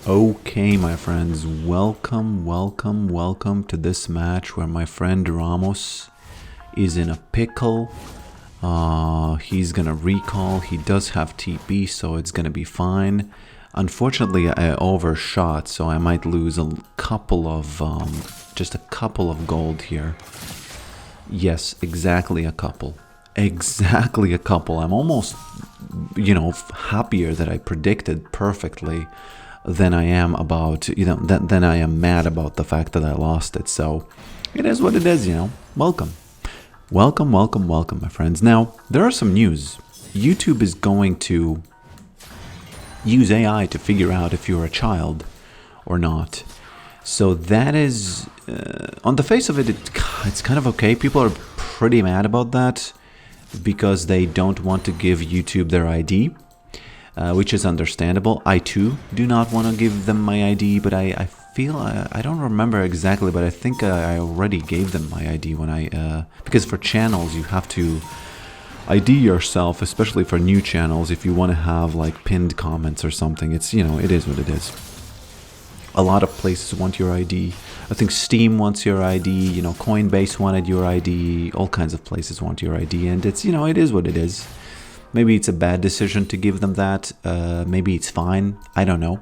Okay, my friends, welcome to this match where my friend Ramos is in a pickle. He's gonna recall. He does have TP, so it's gonna be fine. Unfortunately, I overshot, so I might lose a couple of, just a couple of gold here. Yes, exactly a couple. Exactly a couple. I'm almost, happier that I predicted perfectly than I am about, than I am mad about the fact that I lost it. So it is what it is, Welcome. Welcome, my friends. Now, there are some news. YouTube is going to use AI to figure out if you're a child or not. So that is, on the face of it, it's kind of okay. People are pretty mad about that because they don't want to give YouTube their ID. Which is understandable. I too do not want to give them my ID, but I feel, I don't remember exactly, but I think I already gave them my ID when because for channels you have to ID yourself, especially for new channels, if you want to have like pinned comments or something. It's, it is what it is. A lot of places want your ID. I think Steam wants your ID, Coinbase wanted your ID, all kinds of places want your ID, and it's, it is what it is. Maybe it's a bad decision to give them that. Maybe it's fine. I don't know.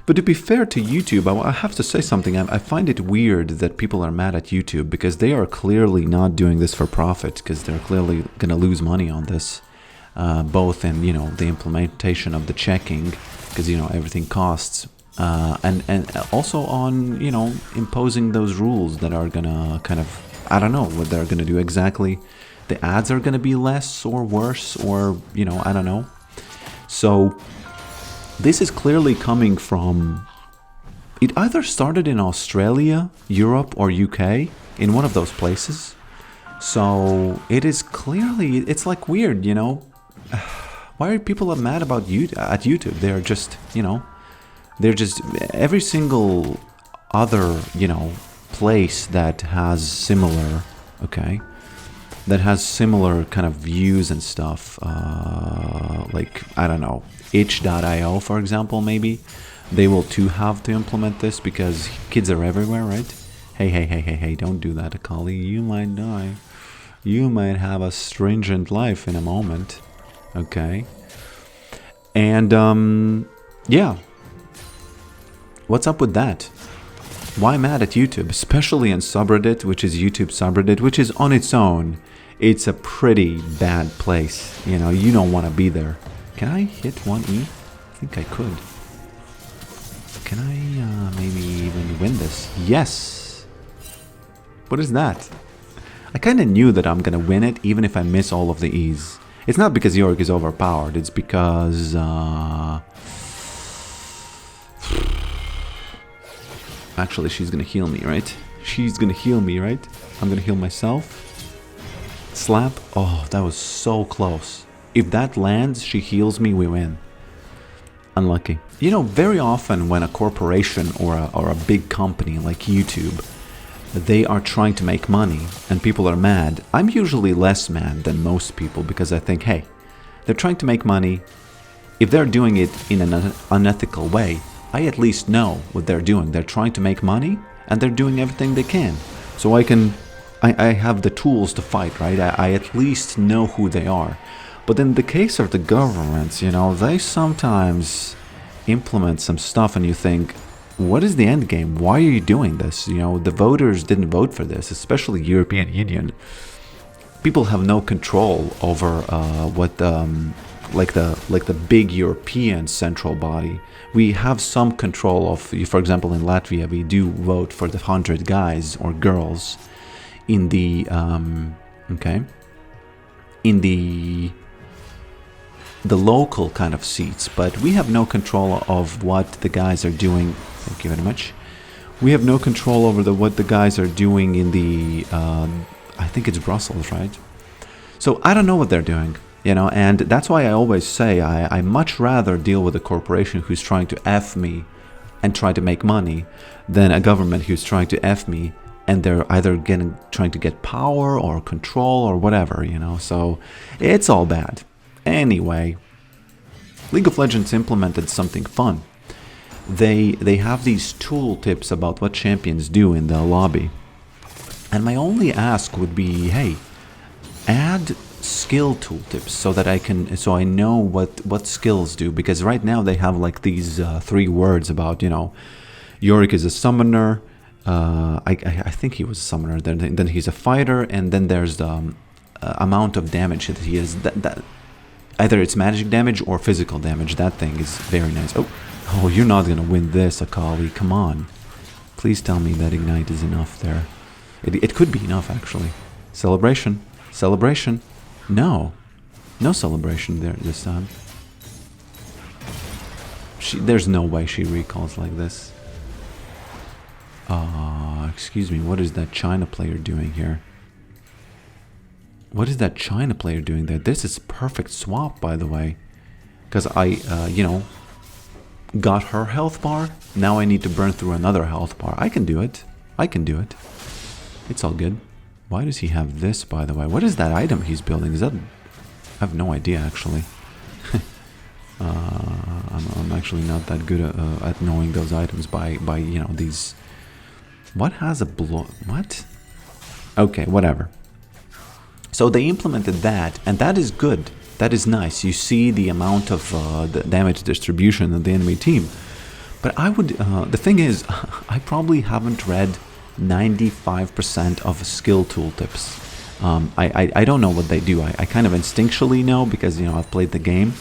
But to be fair to YouTube, I have to say something. I find it weird that people are mad at YouTube because they are clearly not doing this for profit, because they're clearly going to lose money on this. Both in, the implementation of the checking, because, everything costs. And also on, imposing those rules that are going to kind of, I don't know what they're going to do exactly. The ads are going to be less or worse or, I don't know. So this is clearly coming from, it either started in Australia, Europe or UK, in one of those places. So it is clearly, it's like weird, Why are people mad about at YouTube? They're just, they're just, every single other, place that has similar, that has similar kind of views and stuff, like, I don't know, itch.io, for example, maybe. They will too have to implement this because kids are everywhere, right? Hey, don't do that, Akali. You might die. You might have a stringent life in a moment. Okay. And, yeah. What's up with that? Why mad at YouTube? Especially in subreddit, which is YouTube subreddit, which is on its own. It's a pretty bad place. You don't want to be there. Can I hit 1E? I think I could. Can I maybe even win this? Yes! What is that? I kind of knew that I'm going to win it even if I miss all of the E's. It's not because Yorick is overpowered. It's because... Actually, she's going to heal me, right? She's going to heal me, right? I'm going to heal myself. Slap. Oh, that was so close. If that lands, she heals me, we win. Unlucky. Very often when a corporation or a big company like YouTube, they are trying to make money and people are mad, I'm usually less mad than most people because I think, hey, they're trying to make money. If they're doing it in an unethical way, I at least know what they're doing. They're trying to make money and they're doing everything they can. So I have the tools to fight, right? I at least know who they are. But in the case of the governments, they sometimes implement some stuff and you think, what is the end game? Why are you doing this? The voters didn't vote for this, especially European Union. People have no control over what like the big European central body. We have some control of, for example, in Latvia, we do vote for the 100 guys or girls in the in the local kind of seats, but we have no control of what the guys are doing. Thank you very much. We have no control over what the guys are doing in the I think it's Brussels, right? So I don't know what they're doing, and that's why I always say I much rather deal with a corporation who's trying to F me and try to make money than a government who's trying to F me and they're either trying to get power or control or whatever, so it's all bad. Anyway, League of Legends implemented something fun. they have these tool tips about what champions do in the lobby. And my only ask would be, hey, add skill tooltips so that I know what skills do, because right now they have like these 3 words about, you know, Yorick is a summoner. I think he was a summoner. Then he's a fighter, and then there's the amount of damage that he is. That either it's magic damage or physical damage. That thing is very nice. Oh, you're not gonna win this, Akali. Come on, please tell me that ignite is enough there. It could be enough actually. Celebration. No celebration there this time. There's no way she recalls like this. Excuse me, what is that China player doing here? What is that China player doing there? This is perfect swap, by the way. Because I, you know, got her health bar. Now I need to burn through another health bar. I can do it. It's all good. Why does he have this, by the way? What is that item he's building? Is that... I have no idea, actually. I'm actually not that good at knowing those items by you know, these... What has a blow... What? Okay, whatever. So they implemented that, and that is good. That is nice. You see the amount of the damage distribution in the enemy team. But I would... the thing is, I probably haven't read 95% of skill tooltips. I don't know what they do. I kind of instinctually know because, you know, I've played the game.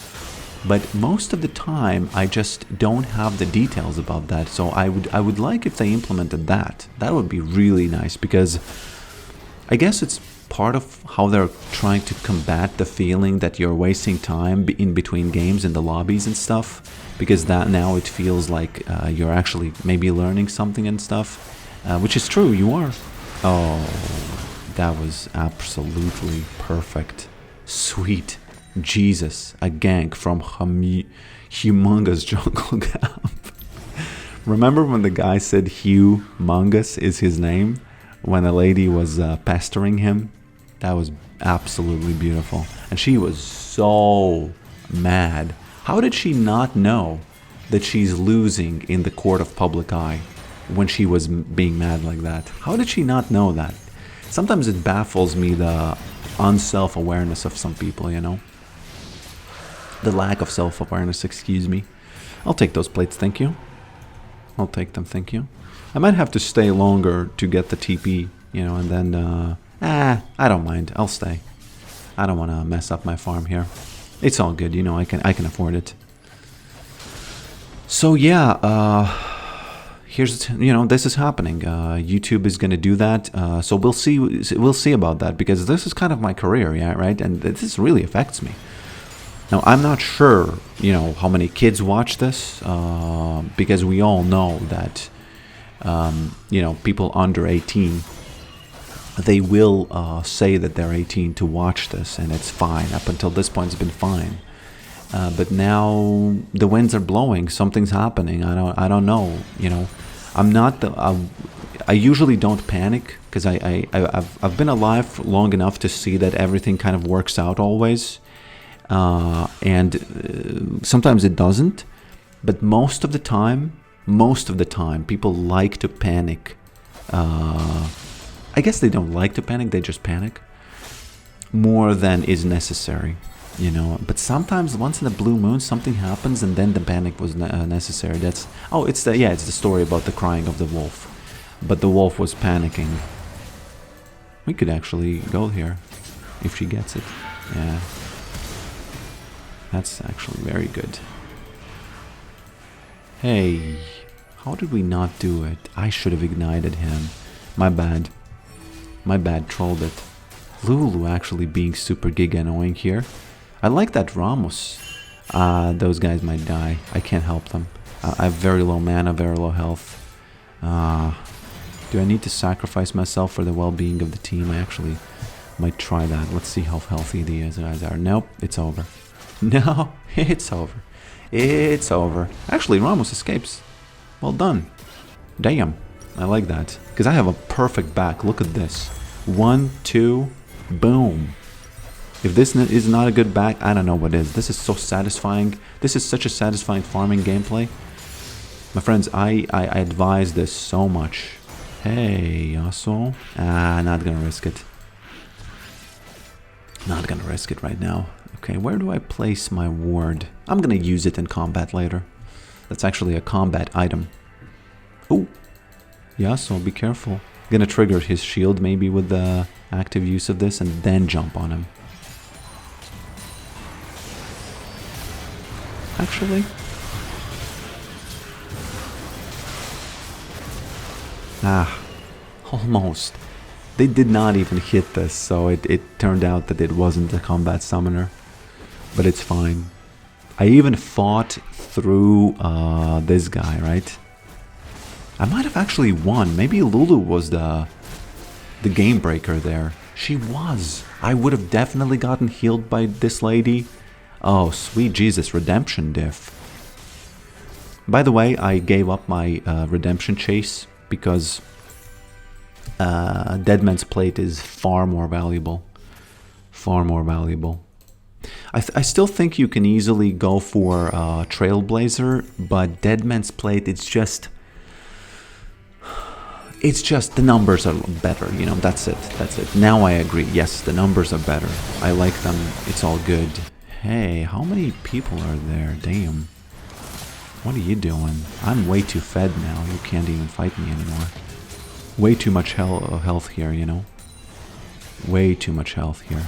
But most of the time, I just don't have the details about that. So I would like if they implemented that. That would be really nice, because I guess it's part of how they're trying to combat the feeling that you're wasting time in between games in the lobbies and stuff. Because that now it feels like you're actually maybe learning something and stuff. Which is true, you are. Oh, that was absolutely perfect. Sweet Jesus, a gank from Humongous Jungle Camp. Remember when the guy said Humongous is his name? When a lady was pestering him? That was absolutely beautiful. And she was so mad. How did she not know that she's losing in the court of public eye when she was being mad like that? How did she not know that? Sometimes it baffles me, the unself-awareness of some people, you know? The lack of self-awareness, excuse me. I'll take those plates, thank you. I'll take them, thank you. I might have to stay longer to get the TP, you know, and then, I don't mind. I'll stay. I don't want to mess up my farm here. It's all good, you know, I can afford it. So, yeah, here's, you know, this is happening. YouTube is going to do that. So we'll see about that, because this is kind of my career, yeah, right? And this really affects me. Now, I'm not sure, you know, how many kids watch this, because we all know that, you know, people under 18, they will say that they're 18 to watch this, and it's fine. Up until this point, it's been fine. But now the winds are blowing. Something's happening. I don't know. You know, I'm not the. I usually don't panic, because I've been alive long enough to see that everything kind of works out always. And sometimes it doesn't, but most of the time people like to panic. I guess they don't like to panic, they just panic more than is necessary, you know. But sometimes, once in a blue moon, something happens, and then the panic was necessary. That's it's the story about the crying of the wolf, but the wolf was panicking. We could actually go here if she gets it. Yeah. That's actually very good. Hey, how did we not do it? I should have ignited him. My bad. My bad, trolled it. Lulu actually being super giga annoying here. I like that Ramos. Those guys might die. I can't help them. I have very low mana, very low health. Do I need to sacrifice myself for the well-being of the team? I actually might try that. Let's see how healthy these guys are. Nope, it's over. No, it's over. It's over. Actually, Ramos escapes. Well done. Damn. I like that. Because I have a perfect back. Look at this. 1, 2, boom. If this is not a good back, I don't know what is. This is so satisfying. This is such a satisfying farming gameplay. My friends, I advise this so much. Hey, Yasuo. Not gonna risk it. Not gonna risk it right now. Okay, where do I place my ward? I'm gonna use it in combat later. That's actually a combat item. Oh, Yasuo, be careful. Gonna trigger his shield maybe with the active use of this and then jump on him. Actually, almost. They did not even hit this, so it turned out that it wasn't a combat summoner. But it's fine. I even fought through this guy, right? I might have actually won. Maybe Lulu was the game breaker there. She was. I would have definitely gotten healed by this lady. Oh, sweet Jesus, redemption diff. By the way, I gave up my redemption chase because Deadman's Plate is far more valuable. Far more valuable. I still think you can easily go for Trailblazer, but Deadman's Plate, it's just the numbers are better, you know, that's it. Now I agree, yes, the numbers are better. I like them, it's all good. Hey, how many people are there? Damn. What are you doing? I'm way too fed now, you can't even fight me anymore. Way too much health here, you know. Way too much health here.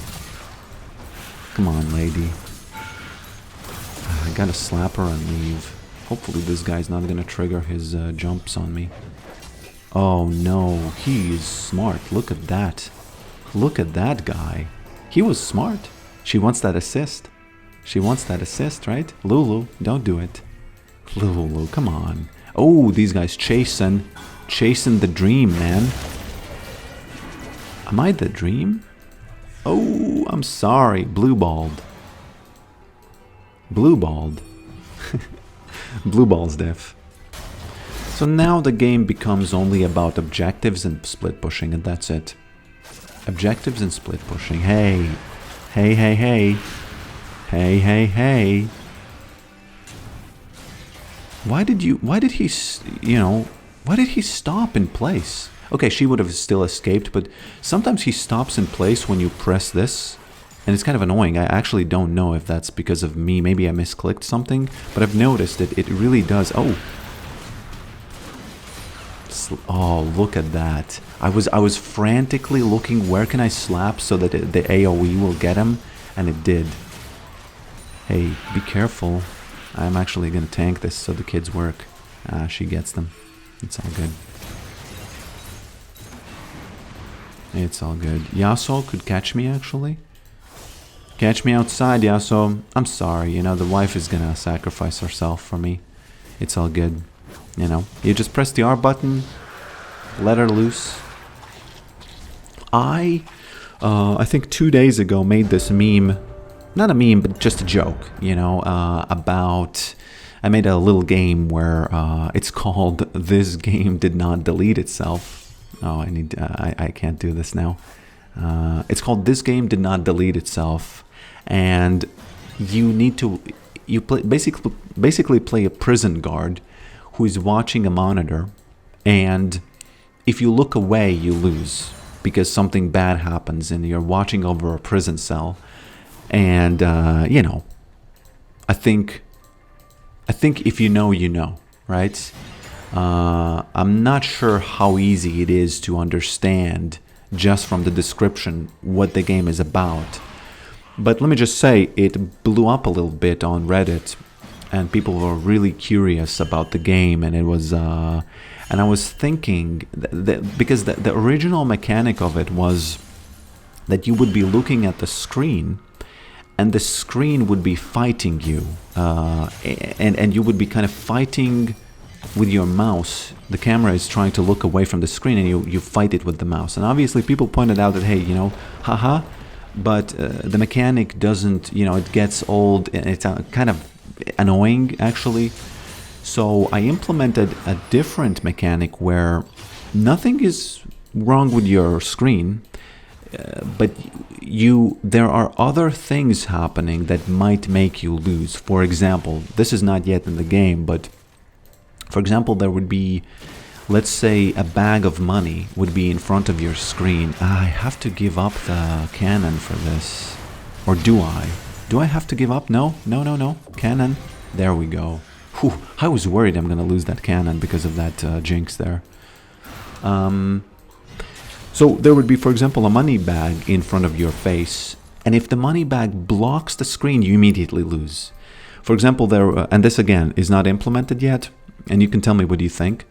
Come on, lady. I gotta slap her and leave. Hopefully this guy's not gonna trigger his jumps on me. Oh no, he is smart. Look at that. Look at that guy. He was smart. She wants that assist. She wants that assist, right? Lulu, don't do it. Lulu, come on. Oh, these guys chasing the dream, man. Am I the dream? Oh, I'm sorry. Blue-balled. Blue-balled. Blue-balls diff. So now the game becomes only about objectives and split pushing, and that's it. Objectives and split pushing. Hey. Hey, hey, hey. Hey, hey, hey. Why did he stop in place? Okay, she would have still escaped, but sometimes he stops in place when you press this, and it's kind of annoying. I actually don't know if that's because of me. Maybe I misclicked something, but I've noticed that it really does. Oh, look at that. I was frantically looking where can I slap so that the AoE will get him, and it did. Hey, be careful. I'm actually gonna tank this so the kids work. She gets them. It's all good. It's all good. Yasuo could catch me, actually. Catch me outside, Yasuo. I'm sorry, you know, the wife is gonna sacrifice herself for me. It's all good. You know, you just press the R button, let her loose. I think 2 days ago made this meme, not a meme, but just a joke, you know, about, I made a little game where it's called This Game Did Not Delete Itself. Oh, I can't do this now. It's called This Game Did Not Delete Itself, and you need to, basically play a prison guard who is watching a monitor, and if you look away, you lose because something bad happens and you're watching over a prison cell. And you know, I think if you know, you know, right? I'm not sure how easy it is to understand just from the description what the game is about. But let me just say, it blew up a little bit on Reddit, and people were really curious about the game, and it was and I was thinking that because the original mechanic of it was that you would be looking at the screen, and the screen would be fighting you, and you would be kind of fighting with your mouse. The camera is trying to look away from the screen, and you fight it with the mouse. And obviously people pointed out that, hey, you know, haha, but the mechanic doesn't, you know, it gets old, and it's kind of annoying, actually. So I implemented a different mechanic where nothing is wrong with your screen, but there are other things happening that might make you lose. For example, this is not yet in the game, but For example, there would be, let's say, a bag of money would be in front of your screen. I have to give up the cannon for this. Or do I? Do I have to give up? No, no, no, no. Cannon. There we go. Whew, I was worried I'm going to lose that cannon because of that jinx there. So there would be, for example, a money bag in front of your face. And if the money bag blocks the screen, you immediately lose. For example, there, and this again is not implemented yet, and you can tell me what you think.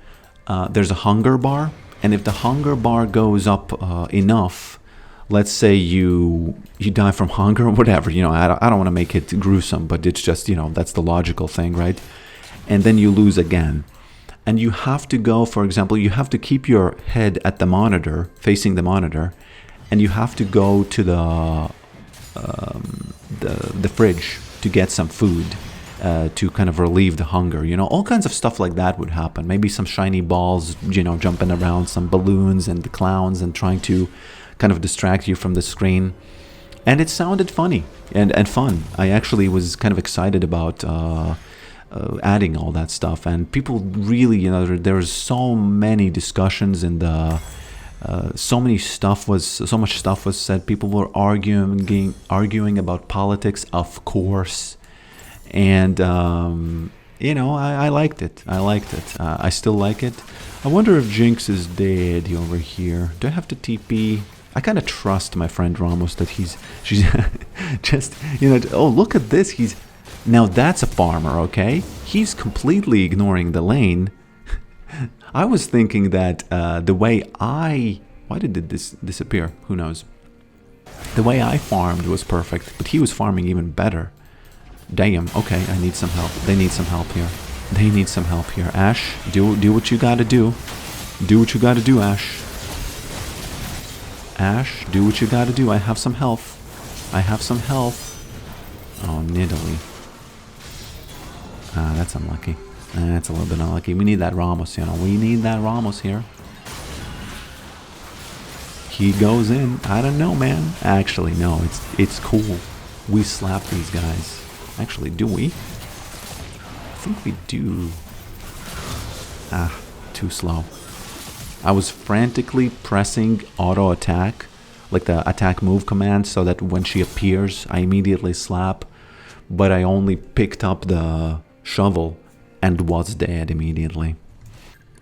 There's a hunger bar, and if the hunger bar goes up enough, let's say you die from hunger or whatever, you know, I don't want to make it gruesome, but it's just, you know, that's the logical thing, right? And then you lose again. And you have to go, for example, you have to keep your head at the monitor, facing the monitor, and you have to go to the fridge to get some food to kind of relieve the hunger. You know, all kinds of stuff like that would happen. Maybe some shiny balls, you know, jumping around, some balloons and the clowns and trying to kind of distract you from the screen. And it sounded funny and fun. I actually was kind of excited about adding all that stuff. And people really, you know, there's so many discussions in the so much stuff was said. People were arguing about politics, of course, and you know, I liked it. I still like it. I wonder if Jinx is dead over here. Do I have to TP? I kind of trust my friend Ramos that she's just, you know. Oh, look at this. Now that's a farmer, okay? He's completely ignoring the lane. I was thinking that the way why did this disappear? Who knows? The way I farmed was perfect, but he was farming even better. Damn, okay, I need some help. They need some help here. They need some help here. Ash, do what you gotta do. Do what you gotta do, Ash. Ash, do what you gotta do. I have some health. I have some health. Oh, Nidalee. That's unlucky. That's a little bit unlucky. We need that Ramos, you know. We need that Ramos here. He goes in. I don't know, man. Actually, no. It's cool. We slap these guys. Actually, do we? I think we do. Too slow. I was frantically pressing auto attack, like the attack move command, so that when she appears, I immediately slap. But I only picked up the shovel and was dead immediately.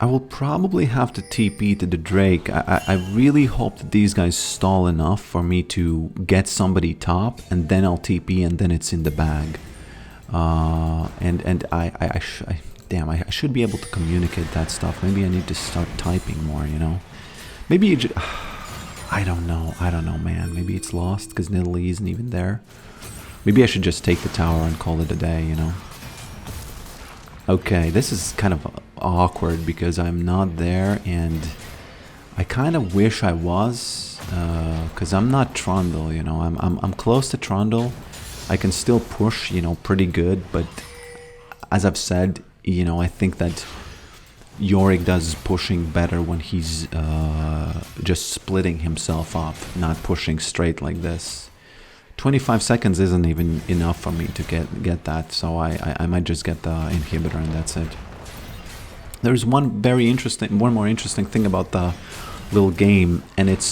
I will probably have to TP to the Drake. I really hope that these guys stall enough for me to get somebody top, and then I'll TP, and then it's in the bag. Damn, I should be able to communicate that stuff. Maybe I need to start typing more, you know? Maybe it I don't know, man. Maybe it's lost because Nidalee isn't even there. Maybe I should just take the tower and call it a day, you know? Okay, this is kind of awkward because I'm not there, and I kind of wish I was, because I'm not Trundle, you know. I'm close to Trundle. I can still push, you know, pretty good, but as I've said, you know, I think that Yorick does pushing better when he's just splitting himself up, not pushing straight like this. 25 seconds isn't even enough for me to get that, so I might just get the inhibitor and that's it. There's one more interesting thing about the little game, and it's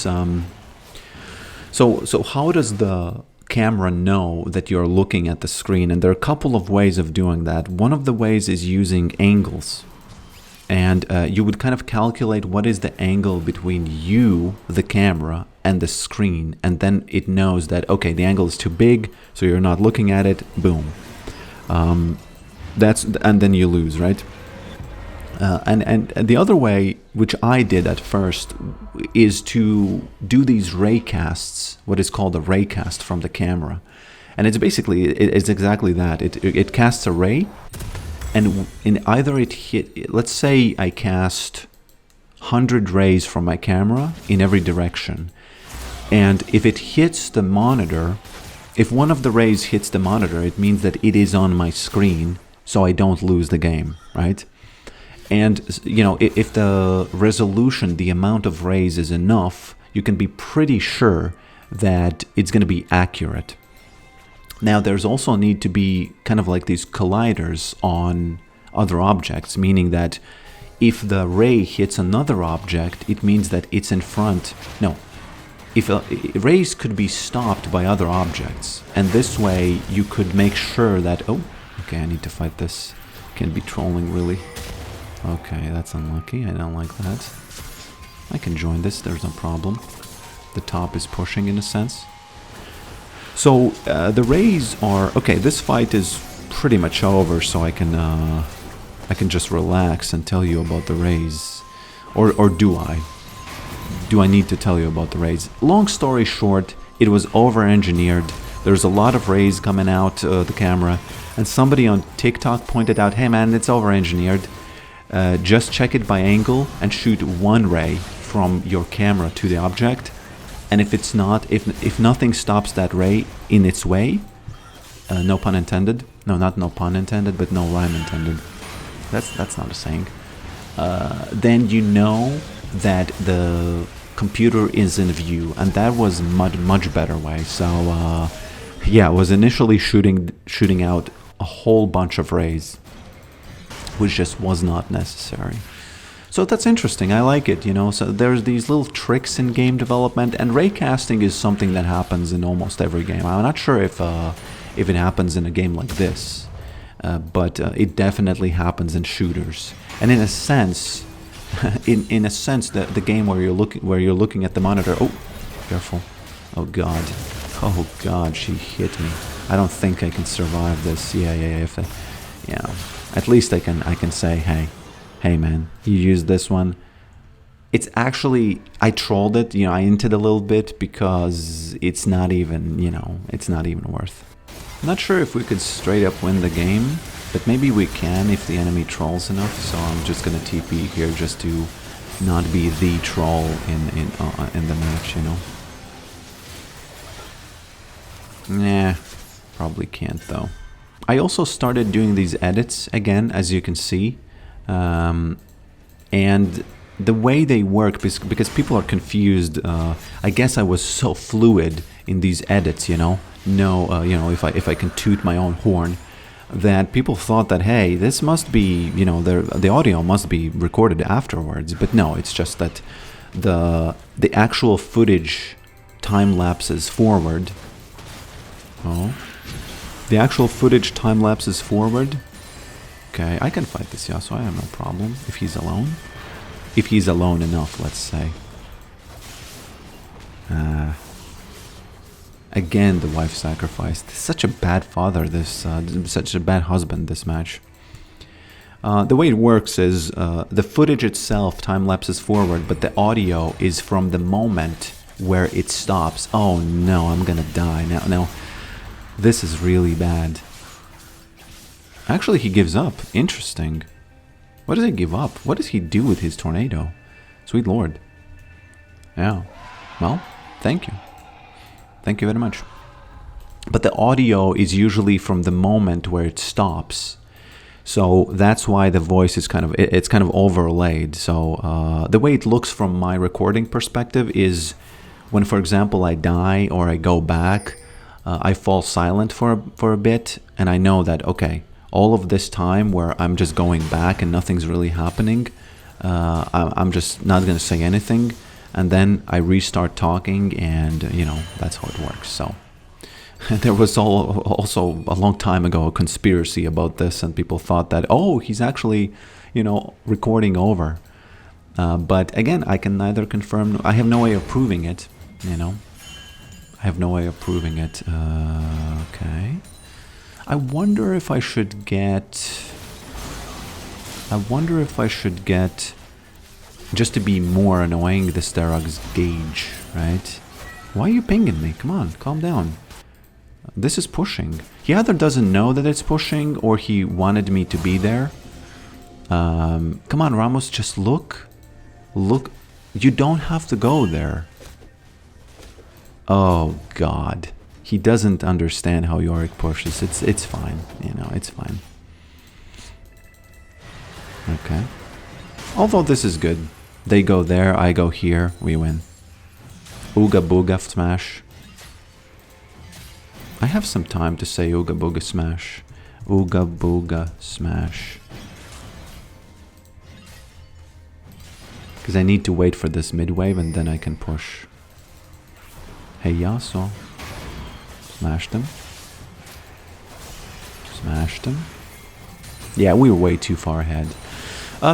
so how does the camera know that you're looking at the screen? And there are a couple of ways of doing that. One of the ways is using angles. And you would kind of calculate what is the angle between you, the camera, and the screen. And then it knows that, okay, the angle is too big, so you're not looking at it. Boom. And then you lose, right? And the other way, which I did at first, is to do these ray casts, what is called a ray cast from the camera. And it's basically, it's exactly that. It casts a ray, and in either it hit, let's say I cast 100 rays from my camera in every direction. And if it hits the monitor, if one of the rays hits the monitor, it means that it is on my screen, so I don't lose the game, right? And, you know, if the resolution, the amount of rays is enough, you can be pretty sure that it's going to be accurate. Now, there's also need to be kind of like these colliders on other objects, meaning that if the ray hits another object, it means that it's in front. No, if rays could be stopped by other objects, and this way you could make sure that, oh, okay, I need to fight this. Can't be trolling, really. Okay, that's unlucky. I don't like that. I can join this, there's no problem. The top is pushing in a sense. So the rays are... Okay, this fight is pretty much over, so I can just relax and tell you about the rays. Or do I? Do I need to tell you about the rays? Long story short, it was over-engineered. There's a lot of rays coming out the camera. And somebody on TikTok pointed out, hey man, it's over-engineered. Just check it by angle and shoot one ray from your camera to the object. And if it's not, if nothing stops that ray in its way, no pun intended. No, not no pun intended, but no rhyme intended. That's not a saying. Then you know that the computer is in view, and that was much better way. So yeah, I was initially shooting out a whole bunch of rays, which just was not necessary. So that's interesting. I like it, you know. So there's these little tricks in game development, and raycasting is something that happens in almost every game. I'm not sure if it happens in a game like this, but it definitely happens in shooters. And in a sense, in a sense, the game where you're looking at the monitor. Oh, careful! Oh God, she hit me. I don't think I can survive this. Yeah. At least I can say, hey man, you used this one. It's actually, I trolled it, you know, I inted a little bit because it's not even, you know, it's not even worth. I'm not sure if we could straight up win the game, but maybe we can if the enemy trolls enough. So I'm just gonna TP here just to not be the troll in the match, you know. Nah, probably can't though. I also started doing these edits again, as you can see. And the way they work, because people are confused, I guess I was so fluid in these edits, you know, you know, if I can toot my own horn, that people thought that, hey, this must be, you know, the audio must be recorded afterwards. But no, it's just that the actual footage time lapses forward. Oh, the actual footage time lapses forward. Okay, I can fight this Yasuo, I have no problem, if he's alone. If he's alone enough, let's say. Again, the wife sacrificed. Such a bad father, such a bad husband, this match. The way it works is, the footage itself time lapses forward, but the audio is from the moment where it stops. Oh no, I'm gonna die now. Now, this is really bad. Actually, he gives up. Interesting. What does he give up? What does he do with his tornado? Sweet lord. Yeah. Well, thank you. Thank you very much. But the audio is usually from the moment where it stops. So that's why the voice is kind of, it's kind of overlaid. So the way it looks from my recording perspective is when, for example, I die or I go back, I fall silent for a bit, and I know that, okay, all of this time where I'm just going back and nothing's really happening, I'm just not going to say anything, and then I restart talking, and, you know, that's how it works. So there was also a long time ago a conspiracy about this, and people thought that, oh, he's actually, you know, recording over. But again, I can neither confirm, I have no way of proving it, you know. I have no way of proving it. Okay. I wonder if I should get, just to be more annoying, the Starog's gauge, right? Why are you pinging me? Come on, calm down. This is pushing. He either doesn't know that it's pushing, or he wanted me to be there. Come on, Ramos, just look. Look. You don't have to go there. Oh, God. He doesn't understand how Yorick pushes. It's fine, you know, it's fine. Okay. Although this is good. They go there, I go here, we win. Ooga booga smash. I have some time to say ooga booga smash. Ooga booga smash. Because I need to wait for this mid wave and then I can push. Hey Yasuo. Smashed him. Smashed him. Yeah, we were way too far ahead.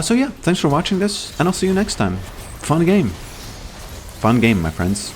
So yeah, thanks for watching this, and I'll see you next time. Fun game. Fun game, my friends.